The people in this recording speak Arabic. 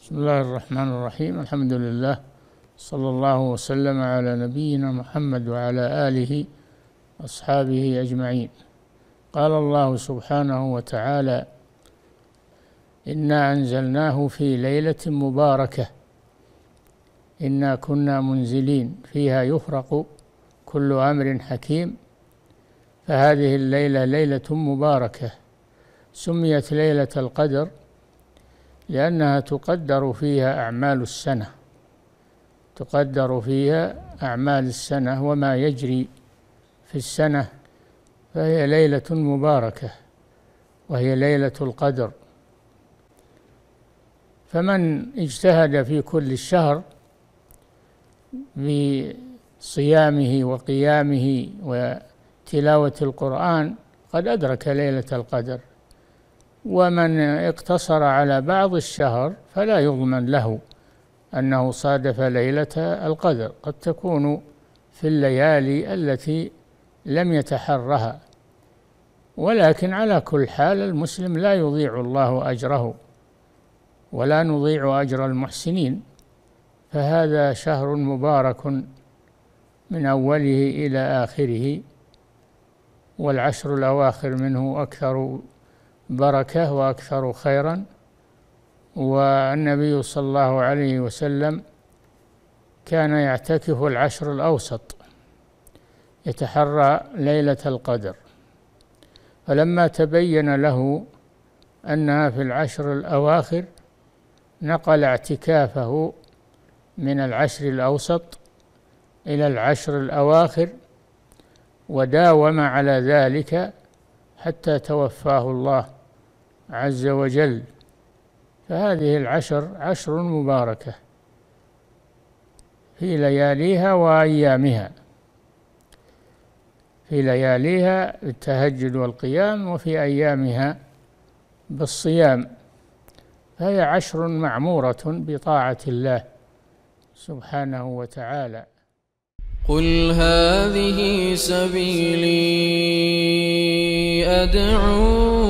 بسم الله الرحمن الرحيم. الحمد لله، صلى الله وسلم على نبينا محمد وعلى آله وأصحابه أجمعين. قال الله سبحانه وتعالى: إنا أنزلناه في ليلة مباركة إنا كنا منزلين فيها يفرق كل أمر حكيم. فهذه الليلة ليلة مباركة، سميت ليلة القدر لأنها تقدر فيها أعمال السنة وما يجري في السنة، فهي ليلة مباركة وهي ليلة القدر. فمن اجتهد في كل الشهر بصيامه وقيامه وتلاوة القرآن قد أدرك ليلة القدر، ومن اقتصر على بعض الشهر فلا يضمن له أنه صادف ليلة القدر، قد تكون في الليالي التي لم يتحرها. ولكن على كل حال المسلم لا يضيع الله أجره ولا نضيع أجر المحسنين، فهذا شهر مبارك من أوله إلى آخره، والعشر الأواخر منه أكثر بركة وأكثر خيرا. والنبي صلى الله عليه وسلم كان يعتكف العشر الأوسط، يتحرى ليلة القدر، فلما تبين له أنها في العشر الأواخر نقل اعتكافه من العشر الأوسط إلى العشر الأواخر، وداوم على ذلك حتى توفاه الله عز وجل. فهذه العشر عشر مباركة في لياليها وأيامها، في لياليها بالتهجد والقيام، وفي أيامها بالصيام، فهي عشر معمورة بطاعة الله سبحانه وتعالى. قل هذه سبيلي أدعو